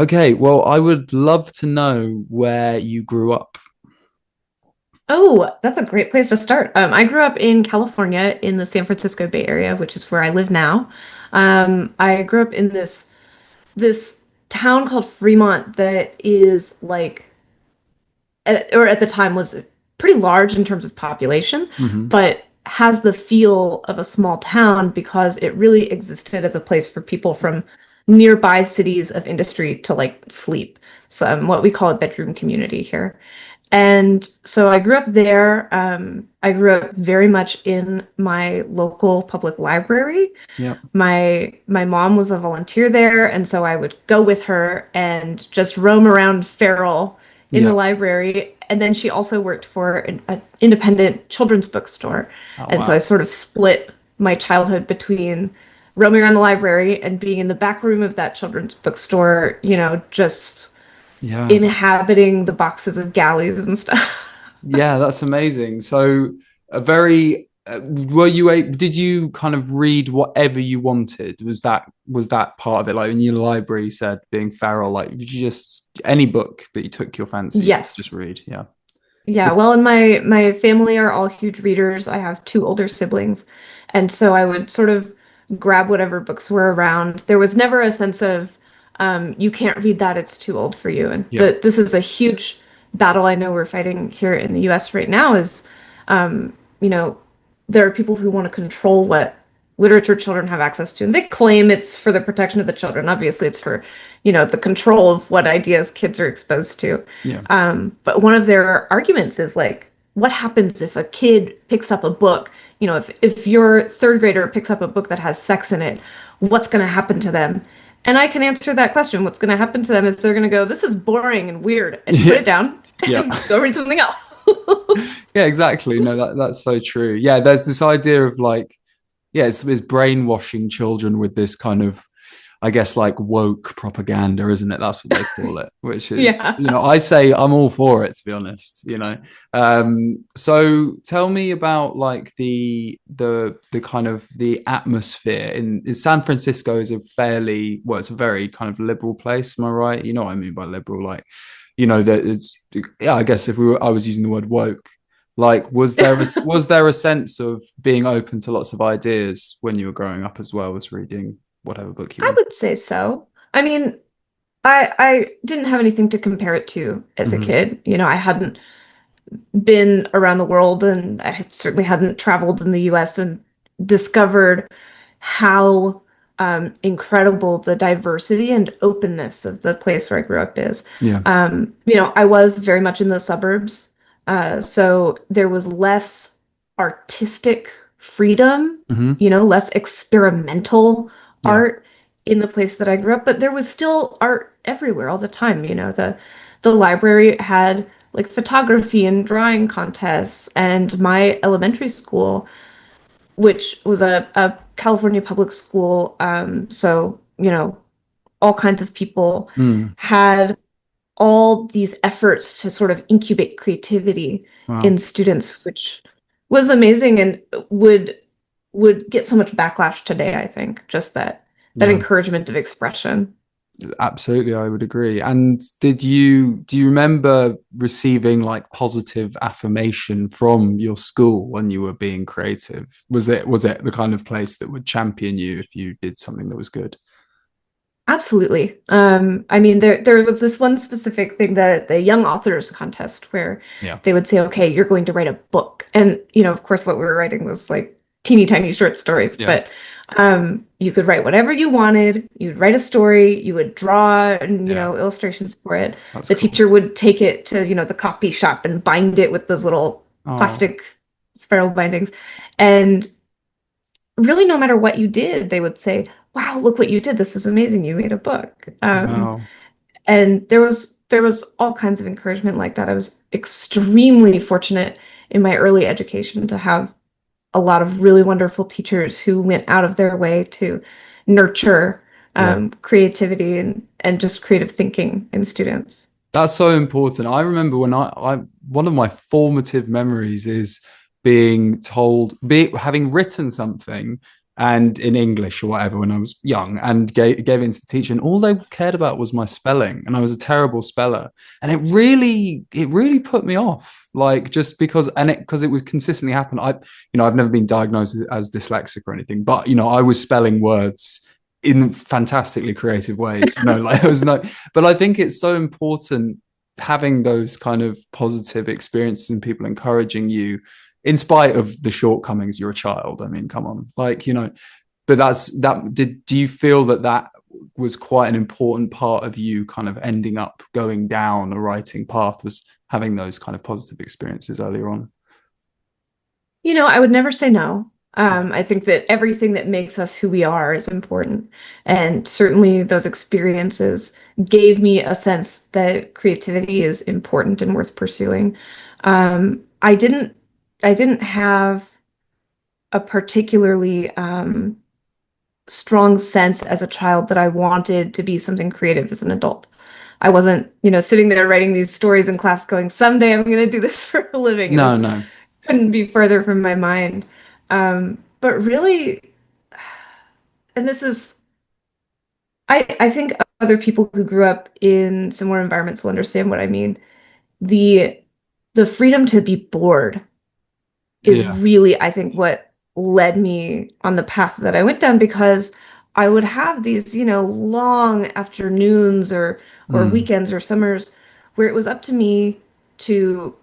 Okay, well, I would love to know where you grew up. Oh, that's a great place to start. I grew up in California in the San Francisco Bay Area, which is where I live now. I grew up in this town called Fremont that is like, or at the time was pretty large in terms of population, Hmm. but has the feel of a small town because it really existed as a place for people from nearby cities of industry to like sleep. So what we call a bedroom community here. And so I grew up there. I grew up very much in my local public library. Yeah. My mom was a volunteer there, and so I would go with her and just roam around feral in the Yeah. library. And then she also worked for an independent children's bookstore. Oh, And so I wow. sort of split my childhood between roaming around the library and being in the back room of that children's bookstore, just Yeah, inhabiting the boxes of galleys and stuff. that's amazing. So, did you kind of read whatever you wanted? Was that part of it? Like in your library, you said being feral, like did you just any book that you took your fancy, just Yes. read? Yeah. Yeah, well, and my family are all huge readers. I have two older siblings, and so I would sort of grab whatever books were around. There was never a sense of you can't read that, it's too old for you. And Yeah. this is a huge battle I know we're fighting here in the US right now is um, you know, there are people who want to control what literature children have access to. And they claim it's for the protection of the children. Obviously, it's for, the control of what ideas kids are exposed to. Yeah. But one of their arguments is like, what happens if a kid picks up a book? If your third grader picks up a book that has sex in it, what's going to happen to them? And I can answer that question. What's going to happen to them is they're going to go, this is boring and weird, and put Yeah. it down Yeah. and go read something else. Yeah, exactly. No, that's so true. Yeah, there's this idea of like, yeah, it's brainwashing children with this kind of, I guess, like woke propaganda, isn't it? That's what they call it, which is, Yeah. I say I'm all for it, to be honest. So tell me about like the kind of the atmosphere in San Francisco is a fairly, well, it's a very kind of liberal place, am I right? You know what I mean by liberal, like, that it's, yeah, I guess I was using the word woke, like, was there a sense of being open to lots of ideas when you were growing up as well as reading whatever book you I want? would say so. I mean, I didn't have anything to compare it to as a Hmm. kid. I hadn't been around the world and certainly hadn't traveled in the US and discovered how incredible the diversity and openness of the place where I grew up is. Yeah. I was very much in the suburbs, so there was less artistic freedom, Hmm. less experimental Yeah. art in the place that I grew up, but there was still art everywhere all the time. The library had like photography and drawing contests, and my elementary school, which was a California public school, so all kinds of people Mm. had all these efforts to sort of incubate creativity in Wow. students, which was amazing and would get so much backlash today, I think, just that Yeah. encouragement of expression. Absolutely, I would agree. And do you remember receiving like positive affirmation from your school when you were being creative? Was it the kind of place that would champion you if you did something that was good? Absolutely. I mean, there was this one specific thing, the young authors contest, where Yeah. they would say, okay, you're going to write a book. And, of course, what we were writing was like teeny tiny short stories, Yeah. but you could write whatever you wanted. You'd write a story, you would draw and, Yeah. illustrations for it. That's The cool. teacher would take it to, the copy shop and bind it with those little Oh, plastic spiral bindings. And really, no matter what you did, they would say, wow, look what you did. This is amazing. You made a book. wow. And there was all kinds of encouragement like that. I was extremely fortunate in my early education to have a lot of really wonderful teachers who went out of their way to nurture Yeah. creativity and just creative thinking in students. That's so important. I remember when one of my formative memories is being told, having written something and in English or whatever when I was young, and gave it into the teacher, and all they cared about was my spelling, and I was a terrible speller, and it really put me off, like just because it was consistently happened. I've never been diagnosed as dyslexic or anything, but I was spelling words in fantastically creative ways, like there was no, but I think it's so important having those kind of positive experiences and people encouraging you in spite of the shortcomings. You're a child, I mean, come on, like, but do you feel that was quite an important part of you kind of ending up going down a writing path, was having those kind of positive experiences earlier on? I would never say no. I think that everything that makes us who we are is important. And certainly those experiences gave me a sense that creativity is important and worth pursuing. I didn't have a particularly strong sense as a child that I wanted to be something creative as an adult. I wasn't, sitting there writing these stories in class going, someday I'm going to do this for a living. No, no. Couldn't be further from my mind. But really, and this is, I think other people who grew up in similar environments will understand what I mean. The the freedom to be bored is Yeah. really, I think, what led me on the path that I went down, because I would have these, long afternoons or Mm, weekends or summers where it was up to me to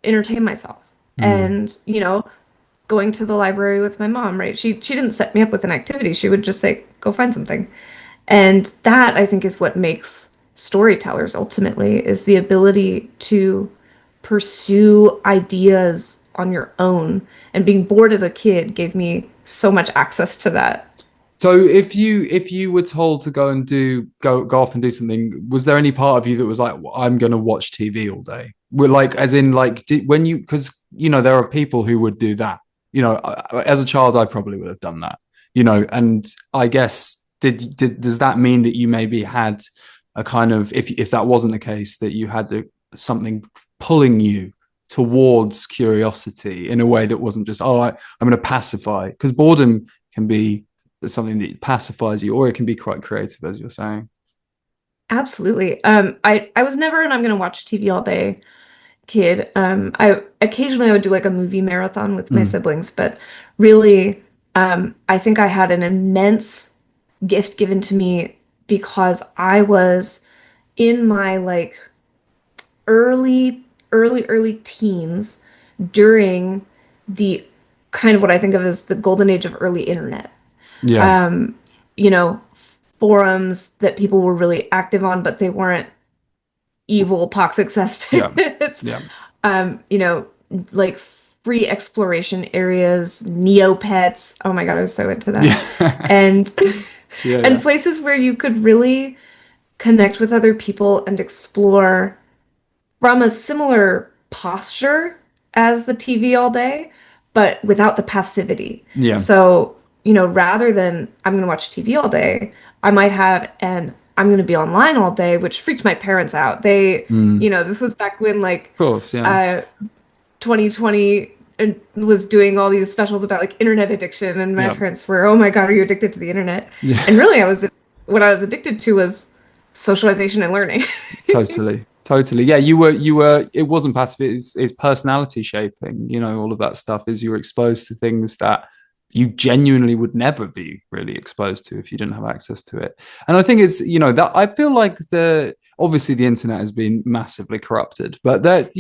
entertain myself. mm. And, going to the library with my mom, right? She didn't set me up with an activity. She would just say, go find something. And that, I think, is what makes storytellers ultimately, is the ability to pursue ideas on your own. And being bored as a kid gave me so much access to that. So if you were told to go off and do something, was there any part of you that was like, "Well, I'm going to watch TV all day"? We're like, as in, like, when you, because there are people who would do that. As a child, I probably would have done that. And I guess does that mean that you maybe had a kind of, if that wasn't the case, that you had something pulling you towards curiosity in a way that wasn't just, I'm going to pacify, because boredom can be something that pacifies you, or it can be quite creative, as you're saying. Absolutely. I was never an I'm going to watch TV all day kid. I occasionally I would do like a movie marathon with my Mm, siblings, but really, I think I had an immense gift given to me because I was in my like early teens during the kind of what I think of as the golden age of early internet. yeah, Um, you know, Forums that people were really active on, but they weren't evil, toxic yeah, cesspits. yeah, um, you know, like free exploration areas, Neopets. Oh my God, I was so into that. yeah, And yeah, and yeah, places where you could really connect with other people and explore from a similar posture as the TV all day, but without the passivity. yeah. So, rather than I'm going to watch TV all day, I might have an I'm going to be online all day, which freaked my parents out. Mm, This was back when like of course, yeah, uh 2020 and was doing all these specials about like internet addiction, and my yeah, parents were, "Oh my God, are you addicted to the internet?" And yeah. really, what I was addicted to was socialization and learning. Totally, totally. Yeah, you were. It wasn't passive. It's personality shaping. All of that stuff is you're exposed to things that you genuinely would never be really exposed to if you didn't have access to it. And I think it's that I feel like obviously the internet has been massively corrupted, but that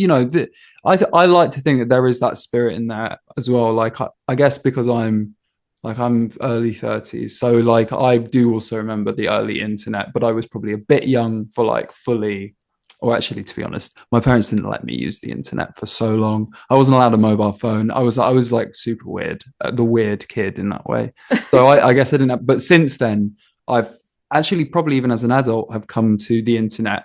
I like to think that there is that spirit in there as well. Like I guess because I'm early 30s. So like I do also remember the early internet, but I was probably a bit young for like fully, or actually to be honest, my parents didn't let me use the internet for so long. I wasn't allowed a mobile phone. I was like super weird, the weird kid in that way. So I guess I didn't have, but since then I've actually probably even as an adult have come to the internet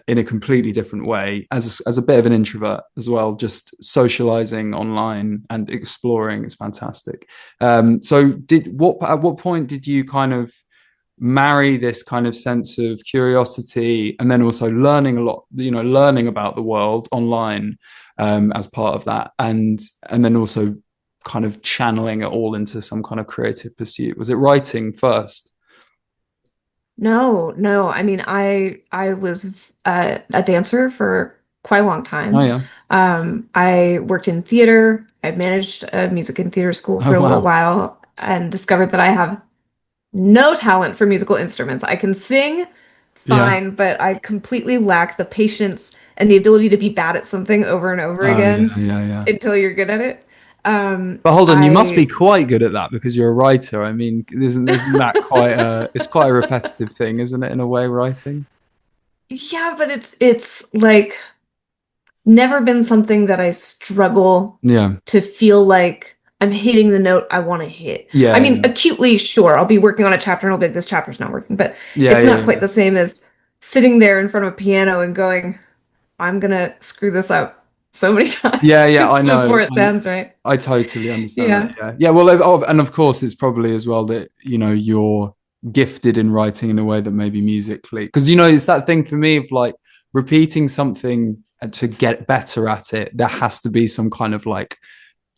in a completely different way as a bit of an introvert as well. Just socializing online and exploring is fantastic. So at what point did you kind of marry this kind of sense of curiosity and then also learning a lot, learning about the world online as part of that, and then also kind of channeling it all into some kind of creative pursuit? Was it writing first? No, no. I mean, I was a dancer for quite a long Oh time. yeah. I worked in theater. I managed a music and theater school Oh for a little wow. while and discovered that I have no talent for musical instruments. I can sing Yeah. fine, but I completely lack the patience and the ability to be bad at something over and over Oh yeah, again yeah, yeah. until you're good at it. But hold on, you must be I quite good at that because you're a writer. I mean, isn't that quite a it's quite a repetitive thing, isn't it, in a way, writing? Yeah, but it's like never been something that I struggle Yeah. to feel like I'm hitting the note I want to hit. I Yeah, mean, yeah. acutely, sure, I'll be working on a chapter and I'll be like, this chapter's not working, but Yeah, it's yeah, not quite yeah. the same as sitting there in front of a piano and going, I'm gonna screw this up so many Yeah, yeah, I times before know. it sounds right. I totally understand that. Yeah. Yeah. Yeah, well, and of course it's probably as well that, you're gifted in writing in a way that maybe musically, because it's that thing for me of like repeating something and to get better at it, there has to be some kind of like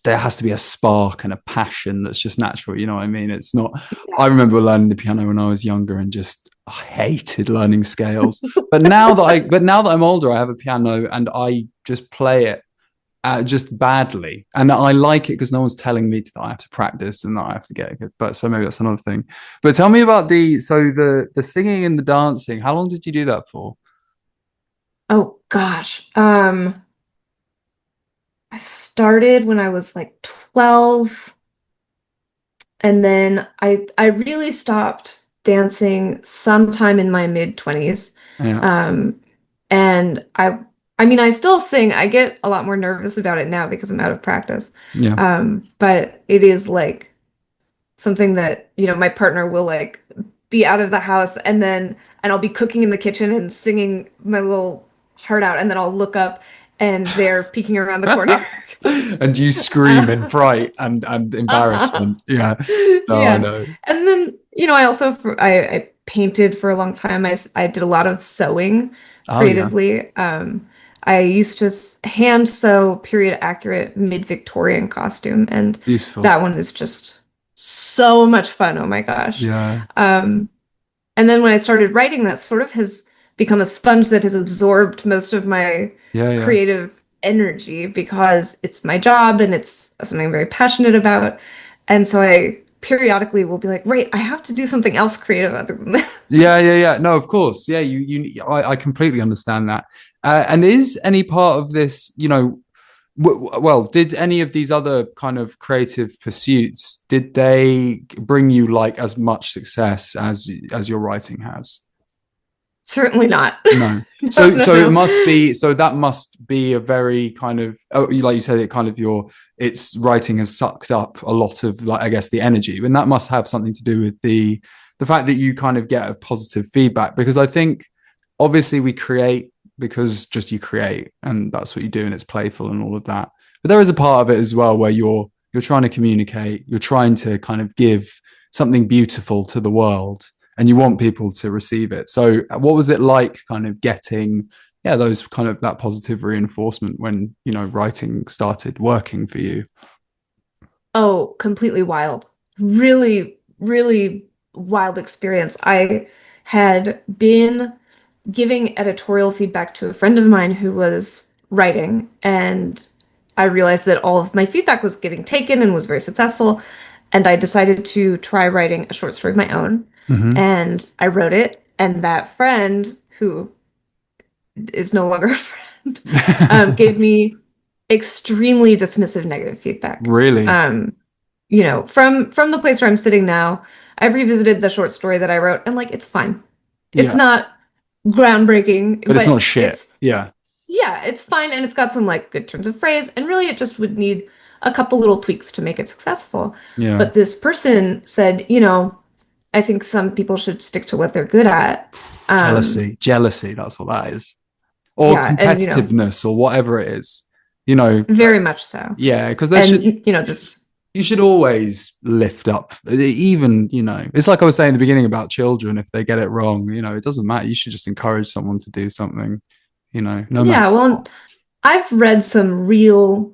there has to be a spark and a passion that's just natural. You know what I mean? It's not. I remember learning the piano when I was younger and just I hated learning scales. But now that I'm older, I have a piano and I just play it just badly, and I like it because no one's telling me that I have to practice and that I have to get good. But so maybe that's another thing. But tell me about the singing and the dancing. How long did you do that for? Oh gosh. I started when I was like 12, and then I really stopped dancing sometime in my mid 20s. Yeah, Um, and I mean I still sing. I get a lot more nervous about it now because I'm out of practice. yeah. But it is like something that, my partner will like be out of the house and I'll be cooking in the kitchen and singing my little heart out and then I'll look up and they're peeking around the corner. And you scream in fright and embarrassment. Yeah. No, I Yeah. know. And then, I also I painted for a long time. I did a lot of sewing Oh yeah. creatively. I used to hand sew period accurate mid-Victorian costume, and Beautiful. that one is just so much fun. Oh my gosh. Yeah. Um, and then when I started writing, that sort of has become a sponge that has absorbed most of my Yeah, yeah. creative energy because it's my job and it's something I'm very passionate about. And so I periodically will be like, right, I have to do something else creative other than this. Yeah, yeah, yeah. No, of course. Yeah, I completely understand that. And is any part of this, well, did any of these other kind of creative pursuits, did they bring you like as much success as your writing has? Certainly not. No. No, So no, so it no. must be so that must be a very kind of like you said, it kind of it's writing has sucked up a lot of like I guess the energy, and that must have something to do with the fact that you kind of get a positive feedback, because I think obviously we create because just you create and that's what you do and it's playful and all of that. But there is a part of it as well where you're trying to communicate, you're trying to kind of give something beautiful to the world and you want people to receive it. So what was it like kind of getting those kind of that positive reinforcement when, writing started working for you? Oh, completely wild. Really, really wild experience. I had been giving editorial feedback to a friend of mine who was writing, and I realized that all of my feedback was getting taken and was very successful. And I decided to try writing a short story of my own. Mm-hmm. And I wrote it, and that friend, who is no longer a friend, gave me extremely dismissive negative feedback. Really? Um, from the place where I'm sitting now, I've revisited the short story that I wrote, and like it's fine. It's Yeah. not groundbreaking, But it's not but shit. Yeah. yeah, it's fine, and it's got some like good turns of phrase, and really it just would need a couple little tweaks to make it successful. Yeah. But this person said, I think some people should stick to what they're good at. Jealousy, that's what that is. Or Yeah, and competitiveness or whatever it is. very much so. Yeah, because there And should just you should always lift up, even it's like I was saying in the beginning about children. If they get it wrong, it doesn't matter. You should just encourage someone to do something, no matter yeah, well, what. I've read some real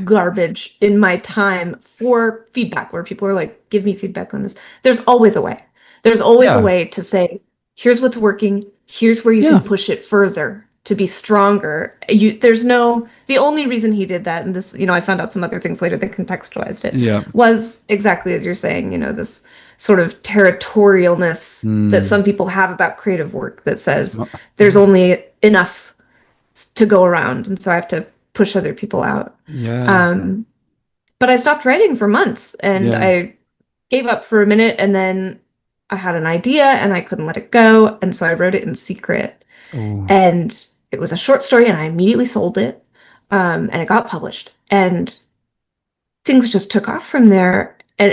garbage in my time for feedback where people are like, give me feedback on this. There's always a way. There's always a Yeah. way to say, here's what's working, here's where you can Yeah. push it further to be stronger. There's no, the only reason he did that, and this, I found out some other things later that contextualized it, Yeah. was exactly as you're saying, this sort of territorialness that Mm. some people have about creative work that It's says not, there's only enough to go around, and so I have to push other people out. yeah. Um, but I stopped writing for months, and Yeah. I gave up for a minute, and then I had an idea and I couldn't let it go, and so I wrote it in secret. Oh. And it was a short story, and I immediately sold it, and it got published, and things just took off from there. And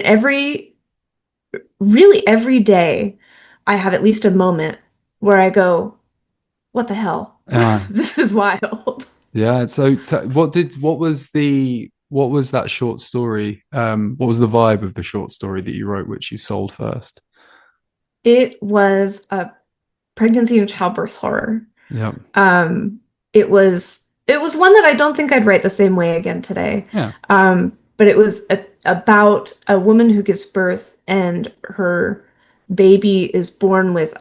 really every day, I have at least a moment where I go, "What the hell? Yeah. This is wild." Yeah. So what was that short story? What was the vibe of the short story that you wrote, which you sold first? It was a pregnancy and childbirth horror. Yeah. Um, it was one that I don't think I'd write the same way again today. Yeah. But it was about a woman who gives birth and her baby is born with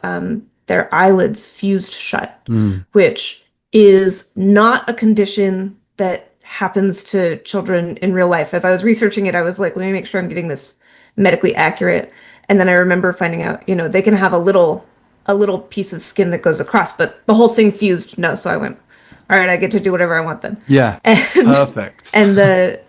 their eyelids fused shut, Mm. which is not a condition that happens to children in real life. As I was researching it, I was like, let me make sure I'm getting this medically accurate. And then I remember finding out, they can have a little piece of skin that goes across, but the whole thing fused, no. So I went, all right, I get to do whatever I want then. Yeah. And Perfect. and the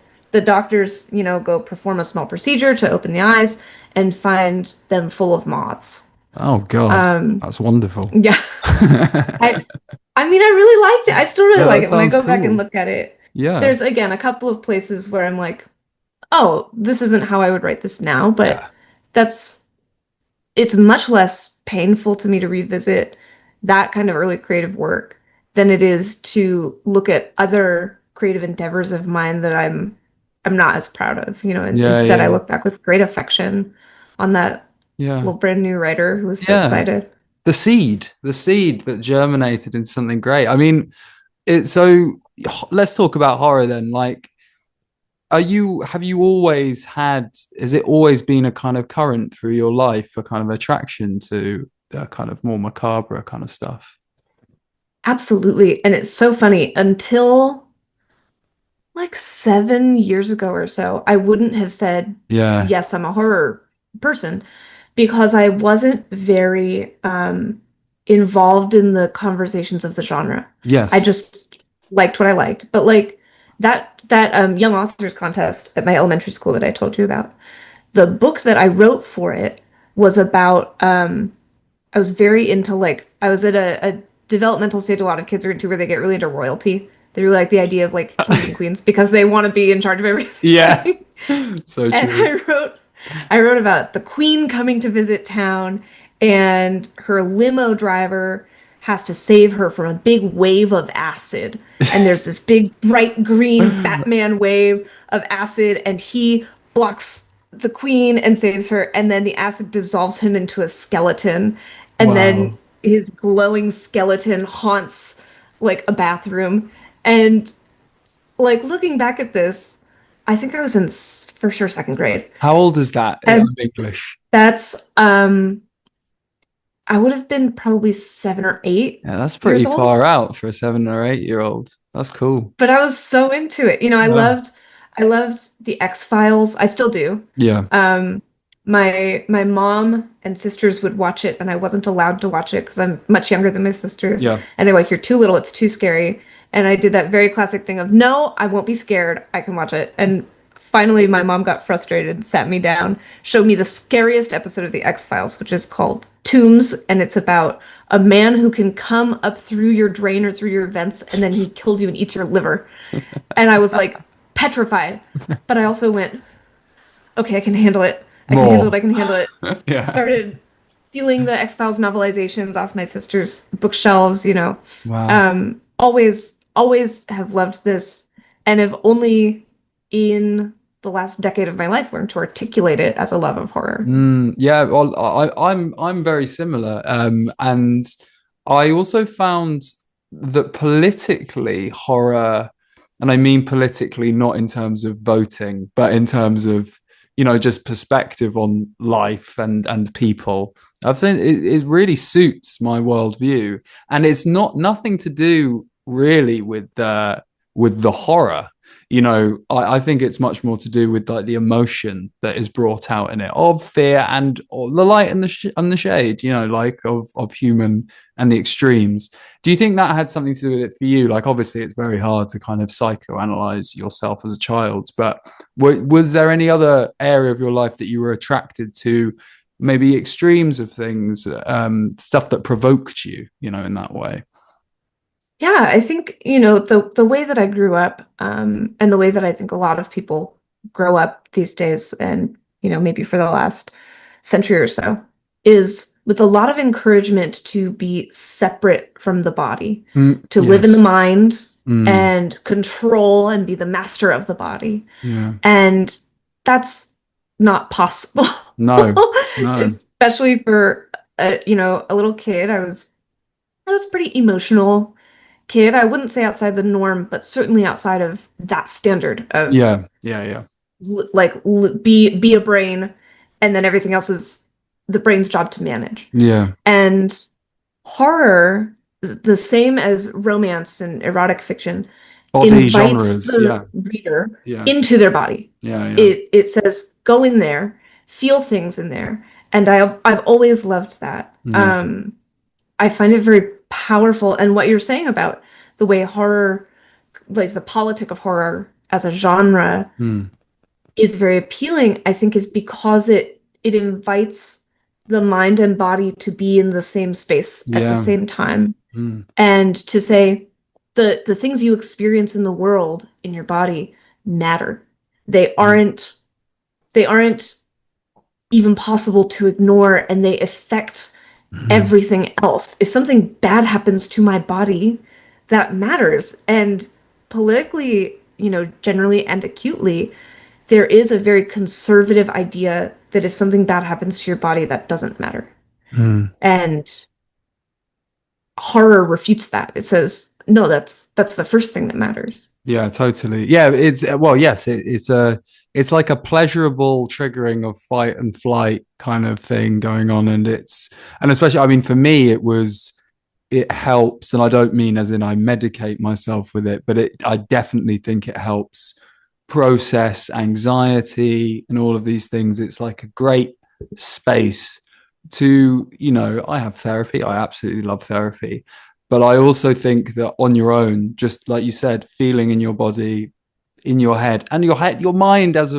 doctors, go perform a small procedure to open the eyes and find them full of moths. Oh God. Um, That's wonderful. yeah. I I mean, I really liked it. I still really Yeah, like that it when I sounds go back and cool. look at it. Yeah. There's again a couple of places where I'm like, oh, this isn't how I would write this now, but Yeah. that's it's much less painful to me to revisit that kind of early creative work than it is to look at other creative endeavors of mine that I'm not as proud of, and Yeah. instead I Yeah. look back with great affection on that Yeah. little brand new writer who was so Yeah. excited. The seed that germinated into something great. I mean, it's so let's talk about horror then. Like, have you always had, has it always been a kind of current through your life, a kind of attraction to the kind of more macabre kind of stuff? Absolutely. And it's so funny. Until like 7 years ago or so, I wouldn't have said, Yeah. yes, I'm a horror person because I wasn't very involved in the conversations of the genre. I Yes. just liked what I liked. But like that young authors contest at my elementary school that I told you about, the book that I wrote for it was about I was very into like I was at a developmental stage a lot of kids are into where they get really into royalty. They really like the idea of like kings and queens because they want to be in charge of Yeah. everything. So And true. I wrote about the queen coming to visit town and her limo driver has to save her from a big wave of acid. And there's this big bright green Batman wave of acid and he blocks the queen and saves her and then the acid dissolves him into a skeleton and then Wow. his glowing skeleton haunts like a bathroom and like looking back at this, I think I was in for sure second grade. How old is that in And English? that's I would have been probably 7 or 8 Yeah, that's pretty years old. far out for a 7 or 8 year old. That's cool. But I was so into it. I Yeah. loved the X-Files. I still do. Yeah. Um my mom and sisters would watch it and I wasn't allowed to watch it because I'm much younger than my sisters. Yeah. And they're like, you're too little, it's too scary. And I did that very classic thing of, no, I won't be scared. I can watch it. And finally my mom got frustrated and sat me down, showed me the scariest episode of the X-Files, which is called Tombs, and it's about a man who can come up through your drain or through your vents and then he kills you and eats your liver. And I was like petrified. But I also went, okay, I can handle it. I can handle it. More. I can handle it. Yeah. Started stealing the X-Files novelizations off my sister's bookshelves. Wow. Always have loved this and have only in the last decade of my life learned to articulate it as a love of horror. Yeah, well, I'm very similar. And I also found that politically horror And I mean politically, not in terms of voting, but in terms of, just perspective on life and people. I think it really suits my worldview. And it's not nothing to do really with the horror. I think it's much more to do with like the emotion that is brought out in it of fear and the light and and the shade, like of human and the extremes. Do you think that had something to do with it for you? Like, obviously, it's very hard to kind of psychoanalyze yourself as a child, but was there any other area of your life that you were attracted to, maybe extremes of things, stuff that provoked you, in that way? Yeah, I think, the way that I grew up, and the way that I think a lot of people grow up these days, and, maybe for the last century or so, is with a lot of encouragement to be separate from the body, to live in the Yes. mind Mm, and control and be the master of the body. yeah. And that's not possible, No. No. especially for a little kid. I was pretty emotional kid. I wouldn't say outside the norm, but certainly outside of that standard of Yeah. Yeah. Yeah. be a brain, and then everything else is the brain's job to manage. Yeah. And horror, the same as romance and erotic fiction, Body invites genres. the Yeah. reader Yeah. into their body. Yeah. Yeah. It says go in there, feel things in there, and I've always loved that. Yeah. I find it very powerful, and what you're saying about the way horror, like the politic of horror as a genre, Mm, is very appealing, I think, is because it invites the mind and body to be in the same space at the yeah. same time, Mm, and to say the things you experience in the world in your body matter. They mm, aren't they aren't even possible to ignore, and they affect mm, everything else. If something bad happens to my body, that matters. And politically, generally and acutely, there is a very conservative idea that if something bad happens to your body, that doesn't matter. mm. And horror refutes that. It says, no, that's the first thing that matters. Yeah, totally. Yeah, it's well, yes, it's like a pleasurable triggering of fight and flight kind of thing going on, and especially, I mean, for me, it helps, and I don't mean as in I medicate myself with it, but I definitely think it helps process anxiety and all of these things. It's like a great space to, I have therapy. I absolutely love therapy. But I also think that on your own, just like you said, feeling in your body, in your head, your mind as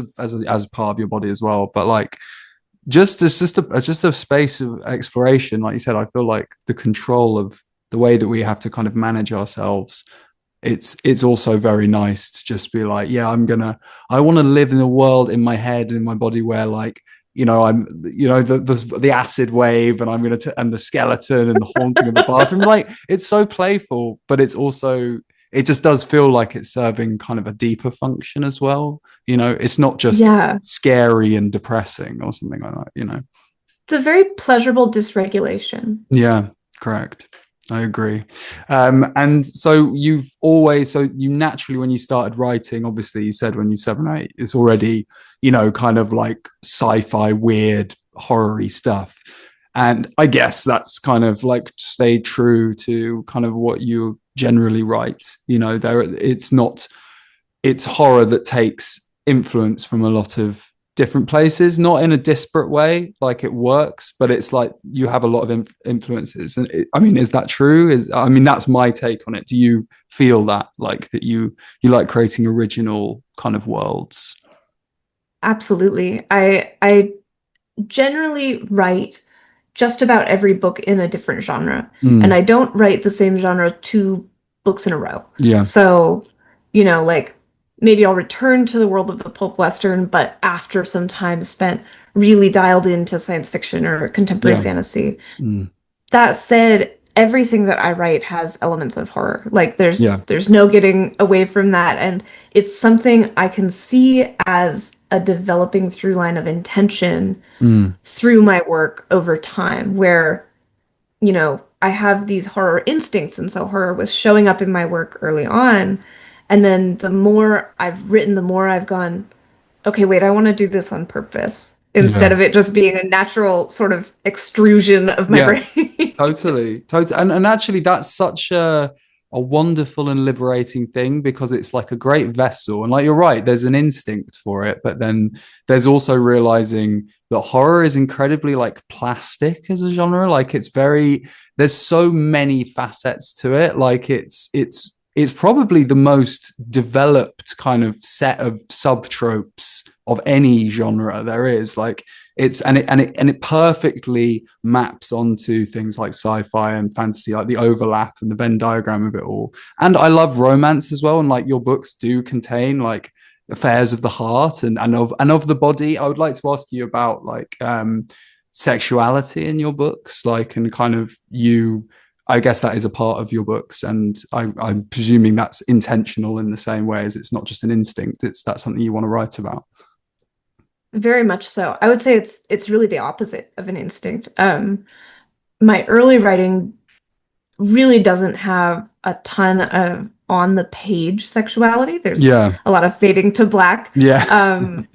part of your body as well. But like, it's just a space of exploration. Like you said, I feel like the control of the way that we have to kind of manage ourselves. It's also very nice to just be like, yeah, I want to live in a world in my head and in my body where like, I'm, the acid wave, and I'm gonna and the skeleton and the haunting of the bathroom. Like, it's so playful, but it just does feel like it's serving kind of a deeper function as well. It's not just Yeah. scary and depressing or something like that. It's a very pleasurable dysregulation. Yeah, correct. I agree. And so so you naturally, when you started writing, obviously you said when you're 7 or 8, it's already, kind of like sci-fi, weird, horror-y stuff. And I guess that's kind of like stayed true to kind of what you generally write. It's horror that takes influence from a lot of different places, not in a disparate way, like it works, but it's like you have a lot of influences. And I mean, is that true? I mean, that's my take on it. Do you feel that, like, that you like creating original kind of worlds? Absolutely. I generally write just about every book in a different genre, and Mm, I don't write the same genre two books in a row. yeah, So, like maybe I'll return to the world of the pulp western, but after some time spent really dialed into science fiction or contemporary yeah, fantasy. mm, That said, everything that I write has elements of horror. Like yeah, there's no getting away from that, and it's something I can see as a developing through line of intention mm, through my work over time, where I have these horror instincts, and so horror was showing up in my work early on, And then the more I've written, the more I've gone, okay, wait, I want to do this on purpose instead Yeah. of it just being a natural sort of extrusion of my Yeah. brain. Totally. And actually that's such a wonderful and liberating thing because it's like a great vessel. And like you're right, there's an instinct for it, but then there's also realizing that horror is incredibly like plastic as a genre. Like it's very there's so many facets to it. Like it's probably the most developed kind of set of subtropes of any genre there is. Like it perfectly maps onto things like sci-fi and fantasy, like the overlap and the Venn diagram of it all. And I love romance as well, and like your books do contain like affairs of the heart and of the body. I would like to ask you about like sexuality in your books, like and kind of you. I guess that is a part of your books, and I'm presuming that's intentional in the same way as it's not just an instinct. It's that's something you want to write about. Very much so. I would say it's really the opposite of an instinct. My early writing really doesn't have a ton of on the page sexuality. There's Yeah, a lot of fading to black. yeah, Um,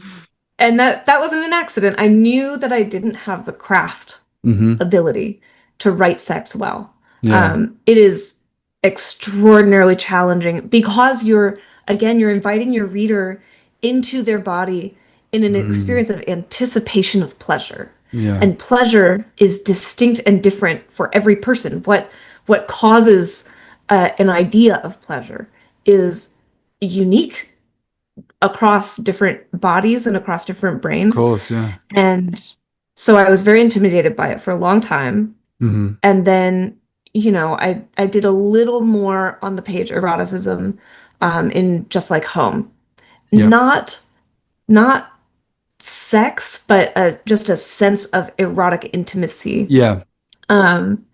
and that wasn't an accident. I knew that I didn't have the craft hmm, ability to write sex well. yeah, It is extraordinarily challenging because you're inviting your reader into their body in an mm, experience of anticipation of pleasure. yeah, And pleasure is distinct and different for every person. What causes an idea of pleasure is unique across different bodies and across different of brains. course, yeah, And so I was very intimidated by it for a long time. hmm, And then, I did a little more on the page eroticism in Just Like Home. yeah, Not not sex, but just a sense of erotic intimacy. yeah, Um,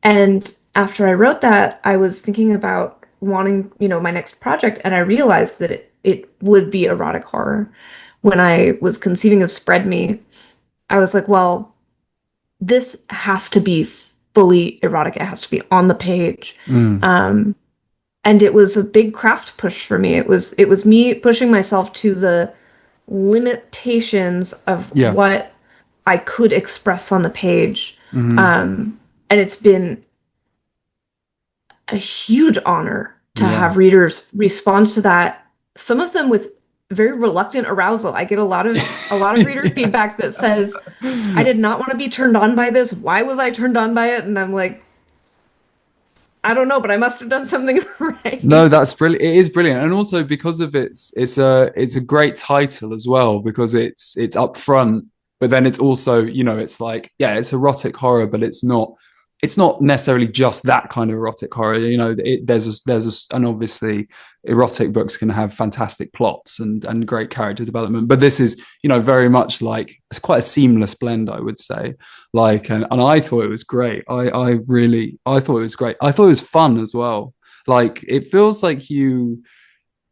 and after I wrote that, I was thinking about wanting, my next project, and I realized that it would be erotic horror. When I was conceiving of Spread Me, I was like, well, this has to be fully erotic. It has to be on the page. mm, Um, and it was a big craft push for me. It was me pushing myself to the limitations of yeah, what I could express on the page. hmm, And it's been a huge honor to yeah, have readers respond to that. Some of them with very reluctant arousal. I get a lot of reader yeah. feedback that says, I did not want to be turned on by this. Why was I turned on by it? And I'm like, I don't know, but I must have done something No, right. that's brilliant. It is brilliant, and also because of it's a great title as well because it's upfront, but then it's also it's like yeah, it's erotic horror, but it's not necessarily just that kind of erotic horror. And obviously erotic books can have fantastic plots and great character development, but this is very much like it's quite a seamless blend, I would say. Like, and I thought it was great. I thought it was great. I thought it was fun as well. Like it feels like you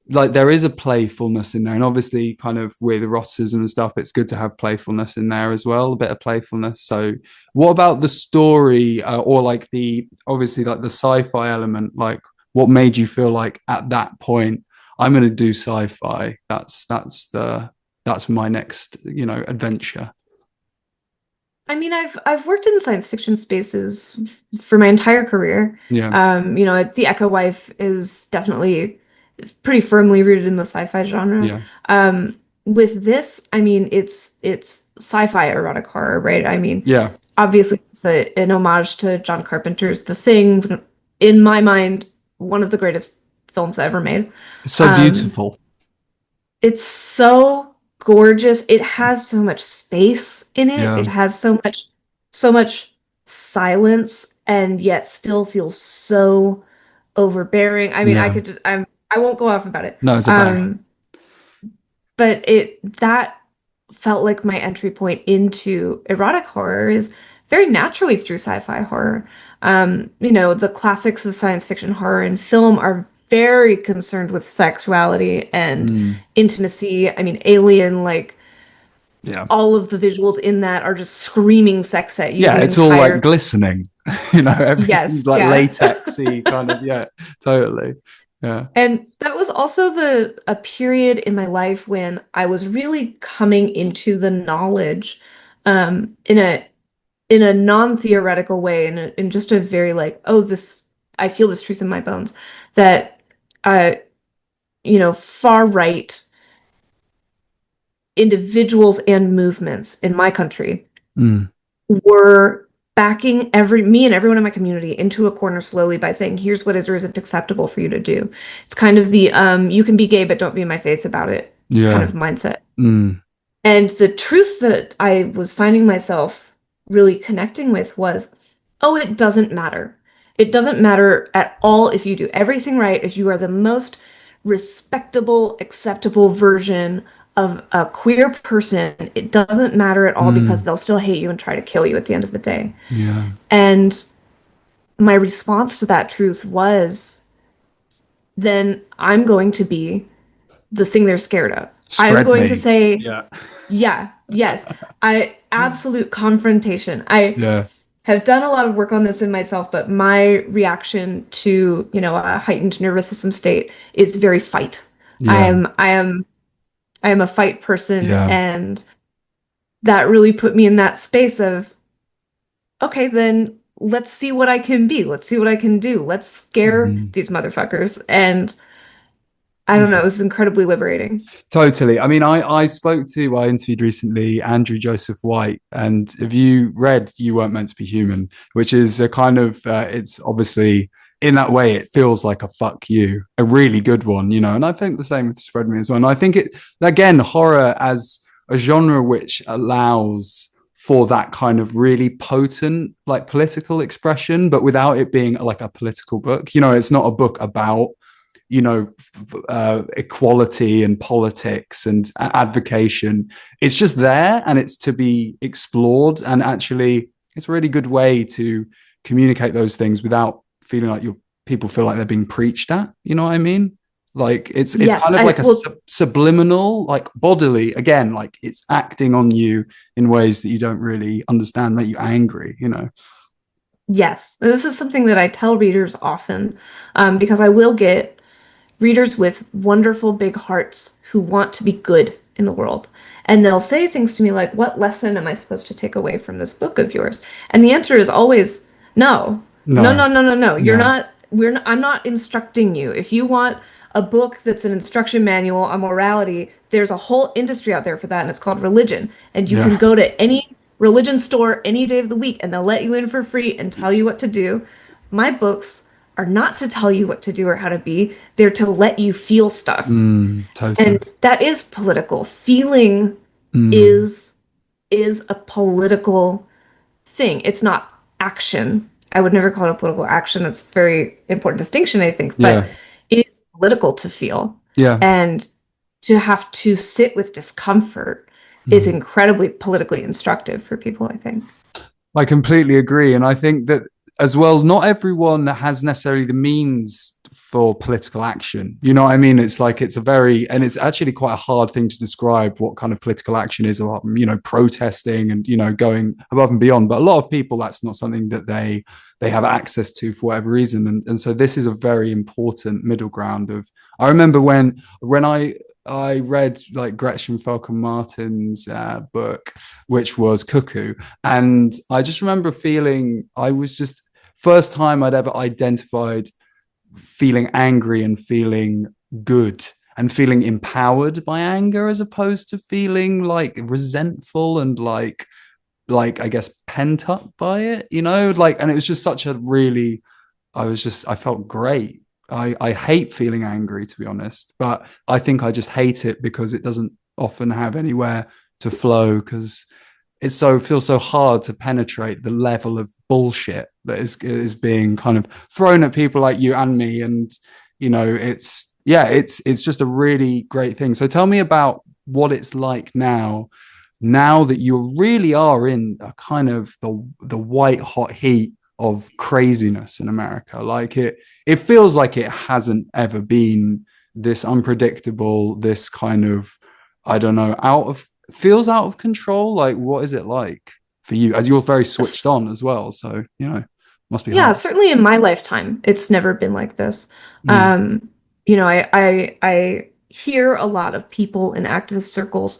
like there is a playfulness in there, and obviously kind of with eroticism and stuff it's good to have playfulness in there as well, a bit of playfulness. So what about the story, or like the obviously like the sci-fi element, like what made you feel like at that point I'm going to do sci-fi, that's my next adventure? I mean, I've worked in science fiction spaces for my entire career. Yeah, The Echo Wife is definitely pretty firmly rooted in the sci-fi genre. yeah, With this, I mean, it's sci-fi erotic horror, right? I mean, yeah, obviously it's an homage to John Carpenter's The Thing. In my mind, one of the greatest films ever made. it's so Um, beautiful. it's so gorgeous. It has so much space in it. It Yeah, has so much silence, and yet still feels so overbearing. I mean, I yeah, could just, I won't go off about it. no, it's a banger. Um, but that felt like my entry point into erotic horror is very naturally through sci-fi horror. The classics of science fiction horror and film are very concerned with sexuality and Mm, intimacy. I mean, Alien, like yeah. all of the visuals in that are just screaming sex at you Yeah, the it's all like entire. glistening. Yes, Everything's like yeah. latexy kind of. Yeah, totally. Yeah. And that was also the a period in my life when I was really coming into the knowledge in a non-theoretical way, in just a very like, oh, this I feel this truth in my bones that uh, far right individuals and movements in my country Mm. were backing me and everyone in my community into a corner slowly by saying, here's what is or isn't acceptable for you to do. It's kind of the you can be gay, but don't be in my face about it kind Yeah. of mindset. Mm. And the truth that I was finding myself really connecting with was, oh, it doesn't matter. It doesn't matter at all if you do everything right, if you are the most respectable, acceptable version of a queer person. It doesn't matter at all because Mm. they'll still hate you and try to kill you at the end of the day. Yeah. And my response to that truth was, then I'm going to be the thing they're scared of. I'm Spread going to me. say, Yeah. yeah, yes. Absolute confrontation. I Yeah. have done a lot of work on this in myself, but my reaction to, a heightened nervous system state is very fight. I Yeah. am I am I am a fight person, Yeah. and that really put me in that space of, okay, then let's see what I can be. Let's see what I can do. Let's scare Mhm. these motherfuckers. And I don't know, it was incredibly liberating. Totally. I mean, I interviewed recently Andrew Joseph White, and if you read You Weren't Meant to Be Human, which is a kind of, it's obviously in that way, it feels like a fuck you, a really good one, and I think the same with Spread Me as well. And I think again, horror as a genre which allows for that kind of really potent, like political expression, but without it being like a political book. It's not a book about equality and politics and advocation. It's just there and it's to be explored. And actually, it's a really good way to communicate those things without feeling like people feel like they're being preached at. You know what I mean? Like it's Yes, kind of I like a well, subliminal, like bodily. Again, like it's acting on you in ways that you don't really understand, make you angry. yes. This is something that I tell readers often, because I will get readers with wonderful big hearts who want to be good in the world. And they'll say things to me like, what lesson am I supposed to take away from this book of yours? And the answer is always no. No, No. no, no, no, no. You're Yeah. not, I'm not instructing you. If you want a book that's an instruction manual on morality, there's a whole industry out there for that, and it's called religion. And you can Yeah. go to any religion store any day of the week, and they'll let you in for free and tell you what to do. My books are not to tell you what to do or how to be. They're to let you feel stuff. Totally. And that is political. Feeling Mm. is is a political thing. It's not action. I would never call it a political action. That's a very important distinction, I think, but Yeah. it is political to feel. Yeah. And to have to sit with discomfort is Mm. incredibly politically instructive for people, I think. I completely agree. And I think that as well, not everyone has necessarily the means for political action. You know what I mean? It's like and it's actually quite a hard thing to describe what kind of political action is, or, protesting and, going above and beyond. But a lot of people, that's not something that they have access to for whatever reason. And so this is a very important middle ground of, I remember when I read like Gretchen Falcon Martin's book, which was Cuckoo, and I just remember feeling I was just first time I'd ever identified feeling angry and feeling good and feeling empowered by anger as opposed to feeling like resentful and like I guess pent up by it, like, and it was just such a really I felt great. I hate feeling angry, to be honest, but I think I just hate it because it doesn't often have anywhere to flow, because feels so hard to penetrate the level of bullshit that is being kind of thrown at people like you and me. And it's just a really great thing. So tell me about what it's like now that you really are in a kind of the white hot heat of craziness in America. Like it feels like it hasn't ever been this unpredictable, this kind of, I don't know, feels out of control. Like, what is it like for you, as you're very switched on as well? So, must be Yeah, hard. certainly in my lifetime, it's never been like this. Mm. Um, I hear a lot of people in activist circles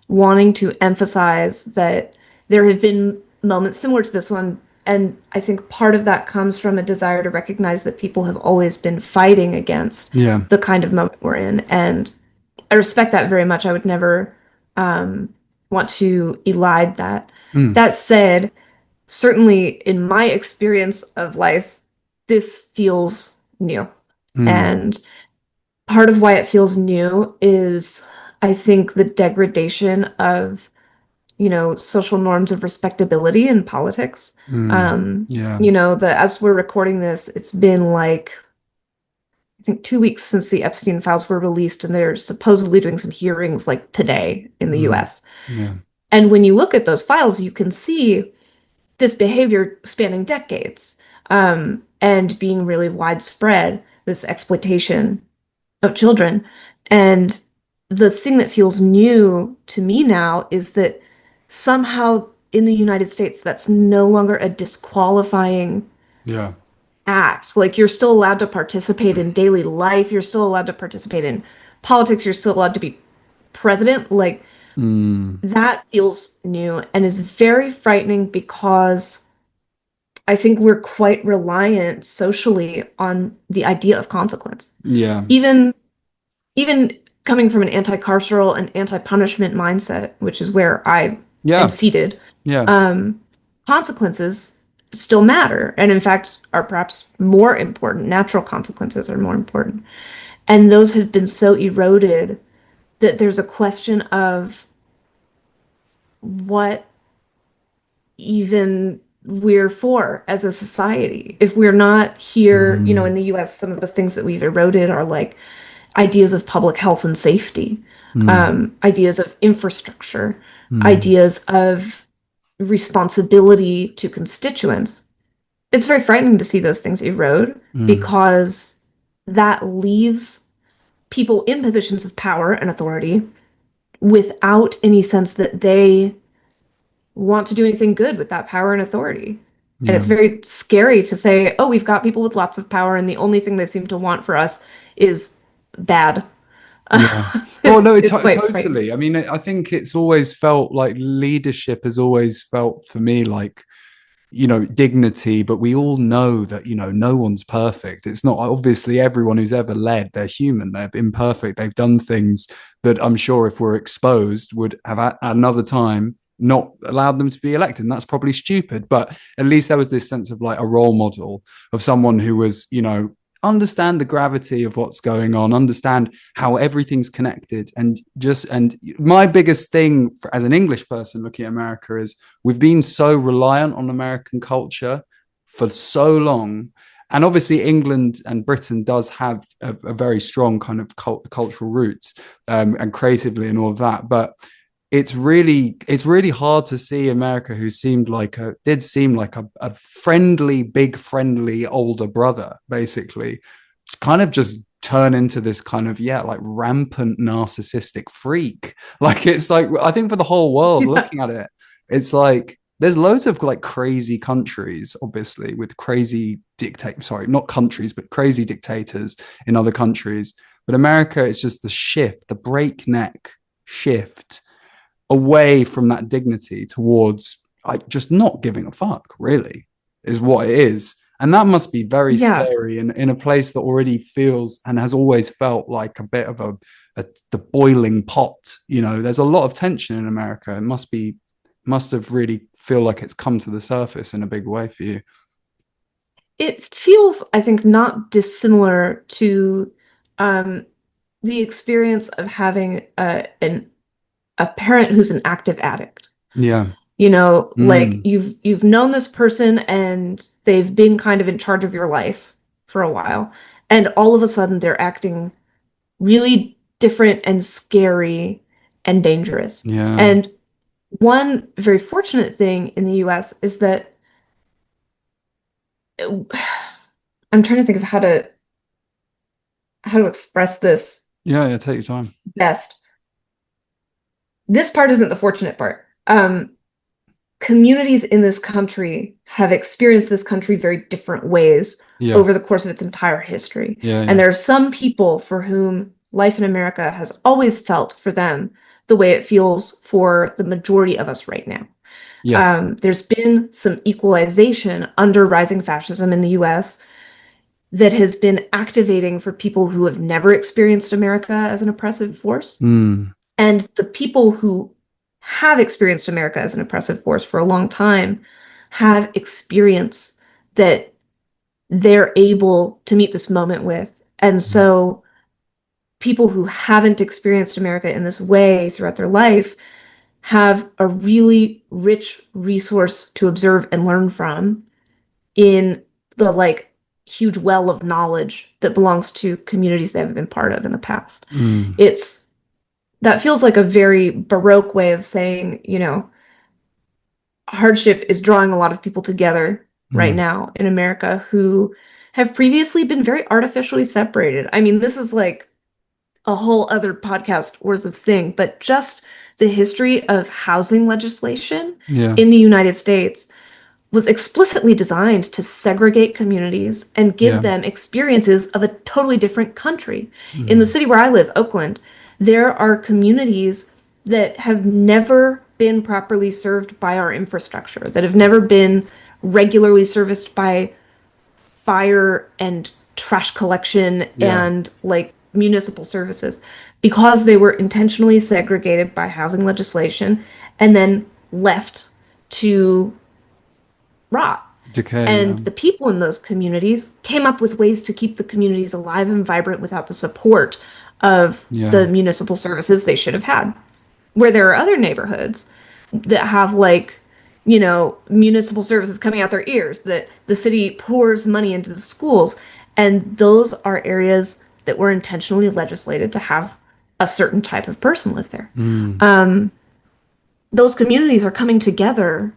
wanting to emphasize that there have been moments similar to this one. And I think part of that comes from a desire to recognize that people have always been fighting against Yeah. the kind of moment we're in. And I respect that very much. I would never um, want to elide that. Mm, That said, certainly in my experience of life, this feels new. mm, And part of why it feels new is, I think, the degradation of, social norms of respectability in politics. mm. Um, Yeah. as we're recording this, it's been like, I think 2 weeks since the Epstein files were released, and they're supposedly doing some hearings like today in the Mm, US. yeah. And when you look at those files, you can see this behavior spanning decades, and being really widespread, this exploitation of children. And the thing that feels new to me now is that somehow in the United States, that's no longer a disqualifying Yeah. act. Like you're still allowed to participate in daily life, you're still allowed to participate in politics, you're still allowed to be president. Like Mm, that feels new and is very frightening because I think we're quite reliant socially on the idea of consequence. yeah. Even even coming from an anti-carceral and anti-punishment mindset, which is where I am Yeah. seated, Yeah. um, consequences still matter, and in fact are perhaps more important. Natural consequences are more important, and those have been so eroded that there's a question of what even we're for as a society. If we're not here, in Mm, the US, some of the things that we've eroded are like ideas of public health and safety, mm, ideas of infrastructure, mm, ideas of responsibility to constituents. It's very frightening to see those things erode mm. because that leaves people in positions of power and authority without any sense that they want to do anything good with that power and authority. And Yeah. it's very scary to say, oh, we've got people with lots of power, and the only thing they seem to want for us is bad. Yeah. Oh it's no, it's quite frightening. totally. I mean, I think it's always felt like leadership has always felt for me like, dignity, but we all know that, no one's perfect. It's not obviously everyone who's ever led, they're human, they're imperfect, they've done things that I'm sure if we're exposed would have at another time not allowed them to be elected. And that's probably stupid, but at least there was this sense of like a role model of someone who was, understand the gravity of what's going on, understand how everything's connected, and my biggest thing as an English person looking at America is we've been so reliant on American culture for so long. And obviously England and Britain does have a very strong kind of cultural roots, and creatively and all of that, but it's really hard to see America, who did seem like a friendly, big friendly older brother, basically, kind of just turn into this kind of, yeah, like rampant narcissistic freak. Like it's like, I think for the whole world Yeah. looking at it, it's like there's loads of like crazy countries, obviously, with crazy dictate sorry, not countries, but crazy dictators in other countries. But America is just the breakneck shift away from that dignity towards like just not giving a fuck, really, is what it is. And that must be very Yeah. scary in a place that already feels and has always felt like a bit of the boiling pot. There's a lot of tension in America. It must have really feel like it's come to the surface in a big way for you. It feels, I think, not dissimilar to um, the experience of having a parent who's an active addict. Yeah. Like Mm. you've known this person and they've been kind of in charge of your life for a while, and all of a sudden they're acting really different and scary and dangerous. Yeah. And one very fortunate thing in the US is that I'm trying to think of how to express this Yeah. Yeah. Take your time. best. This part isn't the fortunate part. communities in this country have experienced this country very different ways Yeah. over the course of its entire history. Yeah. And Yeah. there are some people for whom life in America has always felt for them the way it feels for the majority of us right now. Yes. There's been some equalization under rising fascism in the US that has been activating for people who have never experienced America as an oppressive force. Mm. And the people who have experienced America as an oppressive force for a long time have experience that they're able to meet this moment with. And so people who haven't experienced America in this way throughout their life have a really rich resource to observe and learn from in the like huge well of knowledge that belongs to communities they have been part of in the past. Mm. It's that feels like a very Baroque way of saying, hardship is drawing a lot of people together right Mm. now in America who have previously been very artificially separated. I mean, this is like a whole other podcast worth of thing, but just the history of housing legislation Yeah. in the United States was explicitly designed to segregate communities and give Yeah. them experiences of a totally different country. In the Mm. city where I live, Oakland, there are communities that have never been properly served by our infrastructure, that have never been regularly serviced by fire and trash collection Yeah. and like municipal services because they were intentionally segregated by housing legislation and then left to rot. Decay. And the people in those communities came up with ways to keep the communities alive and vibrant without the support of Yeah. the municipal services they should have had. Where there are other neighborhoods that have municipal services coming out their ears, that the city pours money into the schools. And those are areas that were intentionally legislated to have a certain type of person live there. Mm. Um, those communities are coming together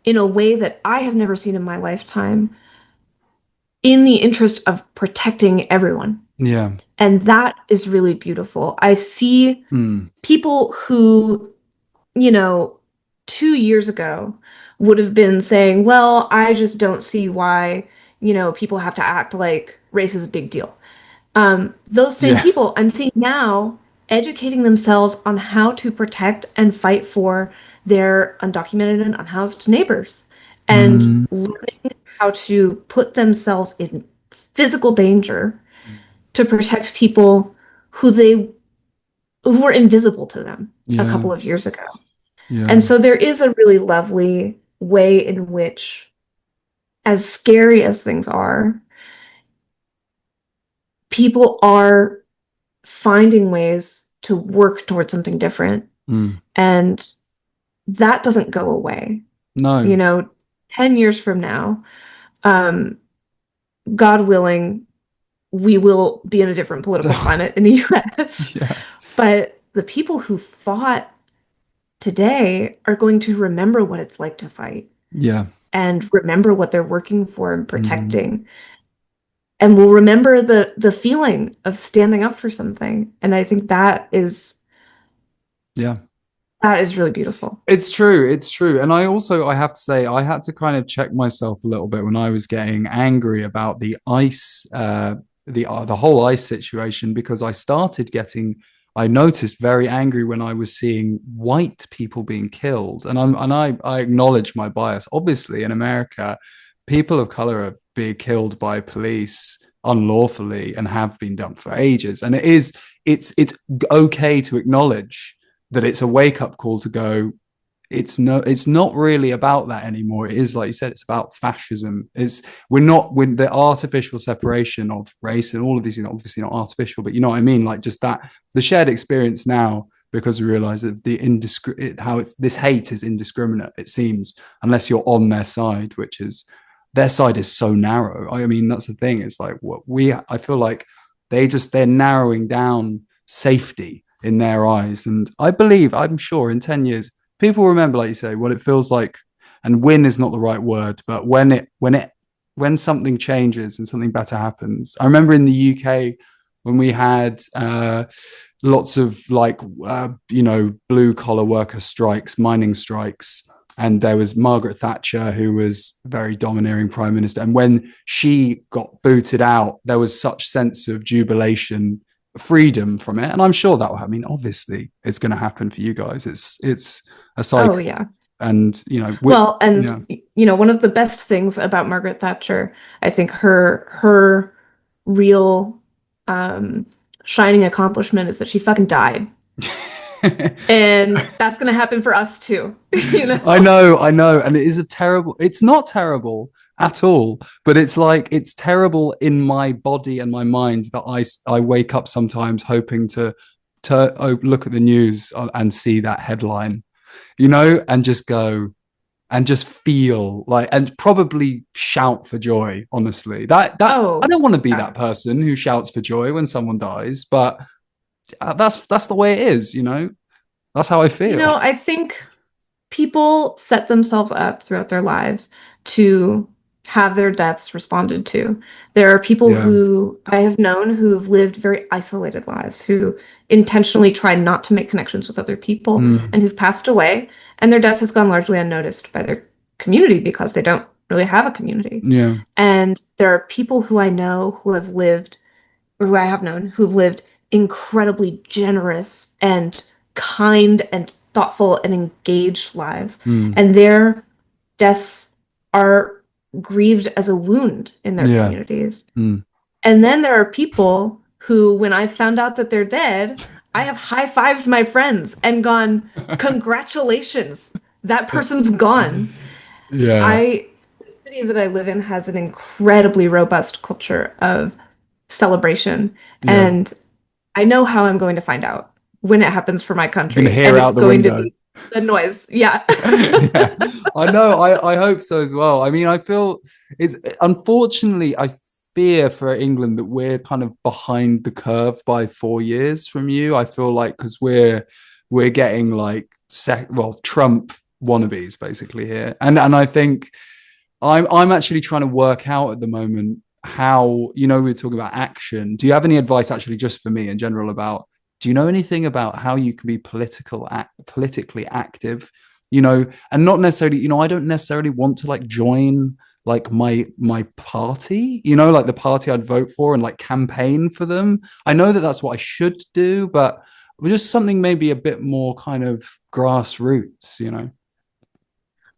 in a way that I have never seen in my lifetime in the interest of protecting everyone. Yeah. And that is really beautiful. I see Mm. people who, you know, 2 years ago would have been saying, well, I just don't see why, people have to act like race is a big deal. Those same Yeah. people I'm seeing now educating themselves on how to protect and fight for their undocumented and unhoused neighbors and Mm. learning how to put themselves in physical danger to protect people who were invisible to them a Yeah. couple of years ago. Yeah. And so there is a really lovely way in which, as scary as things are, people are finding ways to work towards something different. Mm. And that doesn't go away. No. You know, 10 years from now, um, God willing, we will be in a different political climate in the US. Yeah. But the people who fought today are going to remember what it's like to fight Yeah. and remember what they're working for and Mm. protecting. And will remember the feeling of standing up for something. And I think Yeah. that is really beautiful. It's true. It's true. And I have to say, I had to kind of check myself a little bit when I was getting angry about the ICE, the whole ICE situation, because I noticed very angry when I was seeing white people being killed. I acknowledge my bias. Obviously, in America, people of color are being killed by police unlawfully and have been done for ages. And it's okay to acknowledge that it's a wake up call to go, it's not really about that anymore. It is, like you said, it's about fascism. We're not with the artificial separation of race and all of these things, obviously not artificial, but you know what I mean? Like just that the shared experience now, because we realize that this hate is indiscriminate, it seems, unless you're on their side, which is their side is so narrow. I mean, that's the thing. It's like I feel like they're narrowing down safety in their eyes. And I'm sure in 10 years, people remember, like you say, what it feels like. And win is not the right word, but when something changes and something better happens. I remember in the UK when we had lots of blue collar worker strikes, mining strikes. and there was Margaret Thatcher, who was a very domineering prime minister. And when she got booted out, there was such sense of jubilation, freedom from it. And I'm sure that will happen. I mean, obviously, it's going to happen for you guys. It's a Oh cycle, yeah. and Well, yeah. and one of the best things about Margaret Thatcher, I think her real um, shining accomplishment is that she fucking died. And that's gonna happen for us too, you know? I know, and it is a terrible. It's not terrible at all, but it's like it's terrible in my body and my mind that I wake up sometimes hoping to look at the news and see that headline, and just go and just feel like and probably shout for joy. Honestly, that I Oh, don't want to be yeah. that person who shouts for joy when someone dies, but that's the way it is. That's how I feel. I think people set themselves up throughout their lives to have their deaths responded to. There are people Yeah. who I have known who have lived very isolated lives, who intentionally try not to make connections with other people Mm. and who've passed away, and their death has gone largely unnoticed by their community because they don't really have a community. Yeah. And there are people who I know who have lived or who I have known who've lived incredibly generous and kind and thoughtful and engaged lives. Mm. And their deaths are grieved as a wound in their Yeah. communities. Mm. And then there are people who, when I found out that they're dead, I have high-fived my friends and gone, congratulations, that person's gone. Yeah. The city that I live in has an incredibly robust culture of celebration. Yeah. And I know how I'm going to find out when it happens for my You can country. hear And it's out the going to window. be the noise. Yeah. Yeah, I know. I hope so as well. I mean, I feel it's unfortunately, I fear for England that we're kind of behind the curve by 4 years from you. I feel like because we're getting like Trump wannabes basically here, and I think I'm actually trying to work out at the moment how we were talking about action. Do you have any advice actually just for me in general about do you know anything about how you can be politically active, and not necessarily, I don't necessarily want to like join like my party, like the party I'd vote for and like campaign for them. I know that that's what I should do, but just something maybe a bit more kind of grassroots.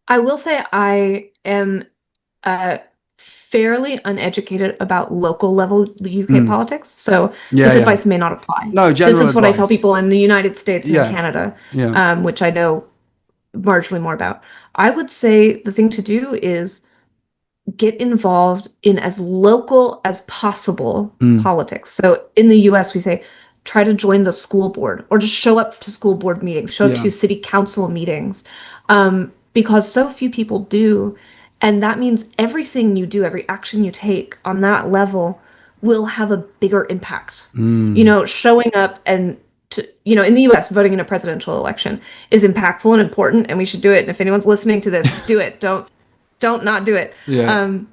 I will say I am fairly uneducated about local level UK Mm. politics. So Yeah, this yeah. advice may not apply. No, This general is what I tell advice. people in the United States and Yeah, Canada, yeah. which I know marginally more about. I would say the thing to do is get involved in as local as possible Mm. politics. So in the US, we say try to join the school board or just show up to school board meetings, show up Yeah. to city council meetings, because so few people do. And that means everything you do, every action you take on that level will have a bigger impact. Mm. Showing up and in the US, voting in a presidential election is impactful and important, and we should do it. And if anyone's listening to this, do it. Don't not do it. Yeah. Um,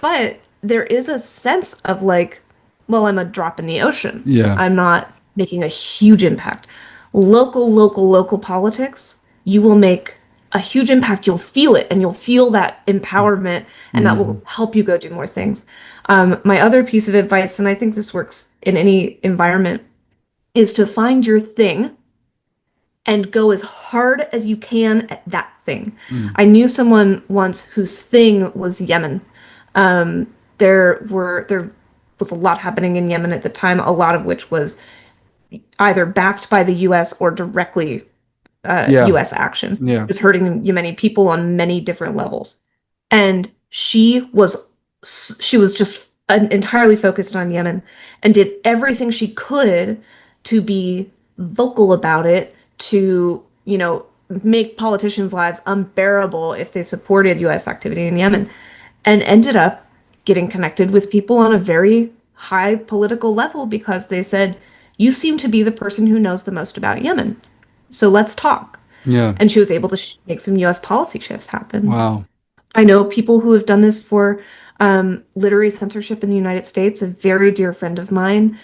but there is a sense of like, well, I'm a drop in the ocean. Yeah. I'm not making a huge impact. Local politics, you will make a huge impact. You'll feel it and you'll feel that empowerment, and that will Mm. help you go do more things. My other piece of advice, and I think this works in any environment, is to find your thing and go as hard as you can at that thing. Mm. I knew someone once whose thing was Yemen. There was a lot happening in Yemen at the time, a lot of which was either backed by the U.S. or directly Yeah. U.S. action. Yeah. It was hurting Yemeni people on many different levels, and she was just entirely focused on Yemen and did everything she could to be vocal about it, to, make politicians' lives unbearable if they supported US activity in Yemen, and ended up getting connected with people on a very high political level because they said, you seem to be the person who knows the most about Yemen. So let's talk. Yeah. And she was able to make some US policy shifts happen. Wow. I know people who have done this for literary censorship in the United States. A very dear friend of mine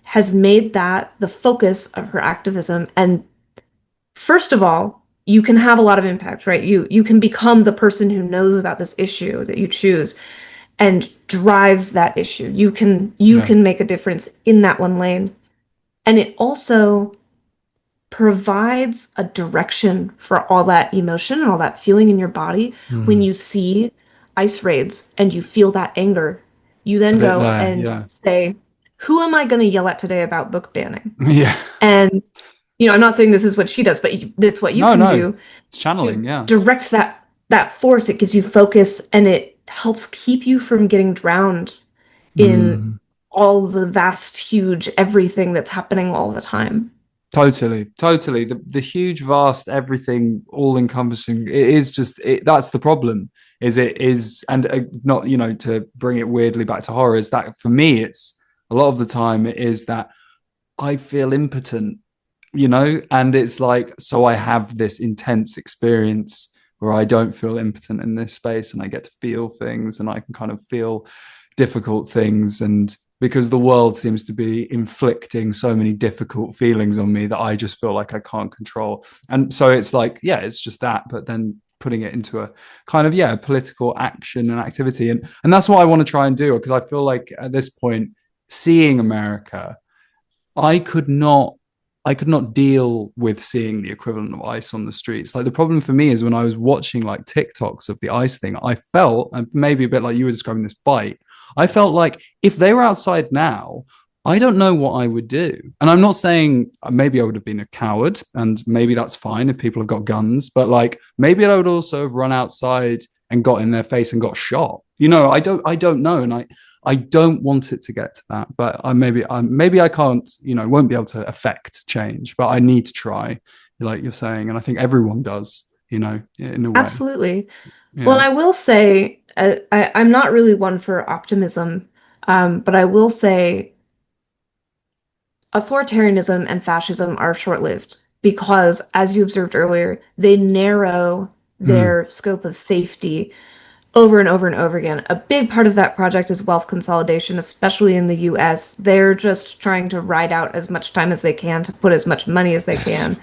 has made that the focus of her activism. And first of all, you can have a lot of impact, right? You can become the person who knows about this issue that you choose and drives that issue. You Yeah. can make a difference in that one lane. And it also provides a direction for all that emotion and all that feeling in your body. When Mm. you see ice raids and you feel that anger, you A then bit go there. and Yeah. say, who am I going to yell at today about book banning? Yeah. And, I'm not saying this is what she does, but it's what you No, can no. do It's to channeling. Yeah. direct that force. It gives you focus and it helps keep you from getting drowned in Mm. all the vast, huge everything that's happening all the time. Totally, totally. The huge, vast, everything, all encompassing. It is just it. That's the problem. Is it is, and not to bring it weirdly back to horror. Is that for me? It's a lot of the time. It is that I feel impotent, and it's like so I have this intense experience where I don't feel impotent in this space, and I get to feel things, and I can kind of feel difficult things, and because the world seems to be inflicting so many difficult feelings on me that I just feel like I can't control. And so it's like, yeah, it's just that, but then putting it into a kind of, yeah, political action and activity. And that's what I want to try and do, because I feel like at this point, seeing America, I could not I could not deal with seeing the equivalent of ice on the streets. Like the problem for me is when I was watching like TikToks of the ice thing, I felt, and maybe a bit like you were describing this fight, I felt like if they were outside now, I don't know what I would do. And I'm not saying maybe I would have been a coward, and maybe that's fine if people have got guns, but like maybe I would also have run outside and got in their face and got shot. I don't know. And I don't want it to get to that, but maybe I can't, won't be able to affect change, but I need to try, like you're saying, and I think everyone does, in a way. Absolutely. Well, Yeah. I will say, I'm not really one for optimism, but I will say authoritarianism and fascism are short-lived because, as you observed earlier, they narrow Mm. their scope of safety over and over and over again. A big part of that project is wealth consolidation, especially in the US. They're just trying to ride out as much time as they can to put as much money as they It's, can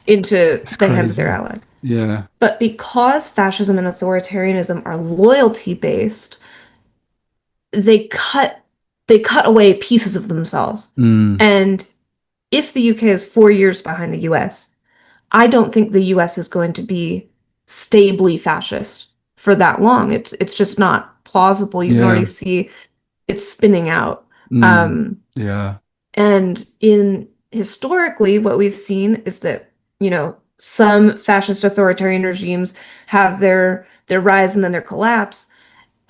into it's the hands of their crazy. allies. Yeah. But because fascism and authoritarianism are loyalty based, they cut they cut away pieces of themselves. Mm. And if the UK is 4 years behind the US, I don't think the US is going to be stably fascist for that long. It's just not plausible. You can already Yeah. see it's spinning out. Mm. Um, Yeah. and in historically, what we've seen is that, some fascist authoritarian regimes have their rise and then their collapse.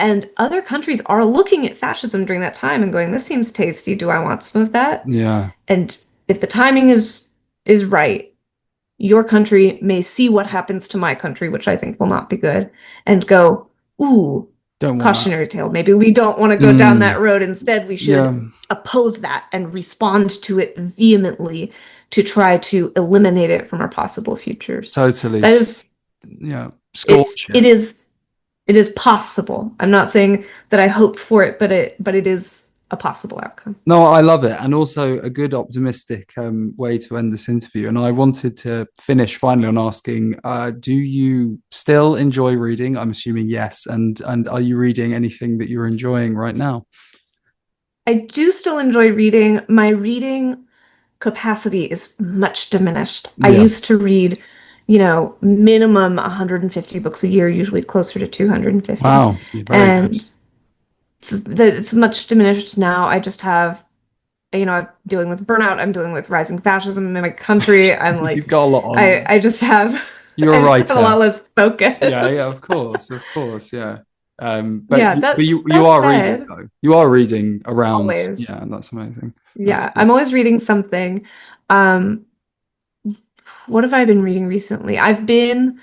And other countries are looking at fascism during that time and going, this seems tasty. Do I want some of that? Yeah. And if the timing is right, your country may see what happens to my country, which I think will not be good, and go, ooh, Don't want that. cautionary tale. Maybe we don't want to go down that Mm. road. Instead, we Yeah. should oppose that and respond to it vehemently to try to eliminate it from our possible futures. Totally. That is, Yeah. it's Scorch it it. is it is possible. I'm not saying that I hoped for it, but it is a possible outcome. No, I love it. And also a good optimistic way to end this interview. And I wanted to finish finally on asking, do you still enjoy reading? I'm assuming yes. And are you reading anything that you're enjoying right now? I do still enjoy reading. My reading capacity is much diminished. I Yeah. used to read, minimum 150 books a year, usually closer to 250. Wow. You're very good. And it's much diminished now. I just have, I'm dealing with burnout. I'm dealing with rising fascism in my country. I'm You've like, got a lot on you. I just have, You're a I just have a writer. lot less Yeah, yeah, focus. of course, of course, yeah. But Yeah, you, but you that are reading said, though. You are reading around. always. Yeah, and that's amazing. That's Yeah, good. I'm always reading something. Um, what have I been reading recently? I've been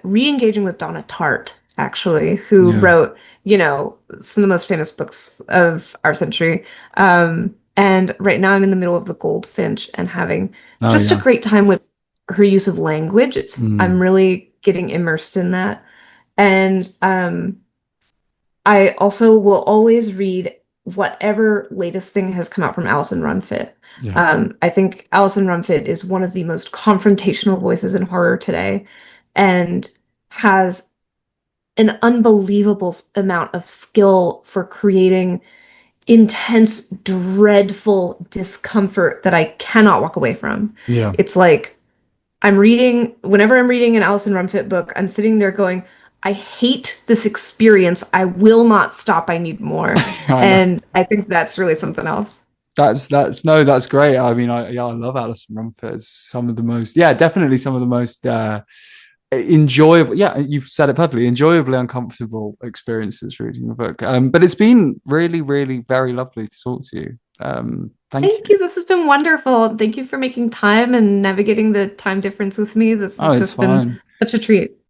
re-engaging with Donna Tartt, actually, who Yeah. wrote, some of the most famous books of our century. And right now I'm in the middle of The Goldfinch and having Oh just a yeah. great time with her use of language. I'm Mm. really getting immersed in that. And I also will always read whatever latest thing has come out from Alison Runfit. Yeah. I think Alison Runfit is one of the most confrontational voices in horror today and has an unbelievable amount of skill for creating intense, dreadful discomfort that I cannot walk away from. Yeah. It's like whenever I'm reading an Alison Rumfitt book, I'm sitting there going, I hate this experience. I will not stop. I need more. I know. And I think that's really something else. That's no, that's great. I mean, I love Alison Rumford. It's some of the most, yeah, definitely some of the most enjoyable. Yeah, you've said it perfectly. Enjoyably uncomfortable experiences reading the book. But it's been really, really very lovely to talk to you. Thank Thank you. you. This has been wonderful. Thank you for making time and navigating the time difference with me. This Oh, has it's just been fine. such a treat.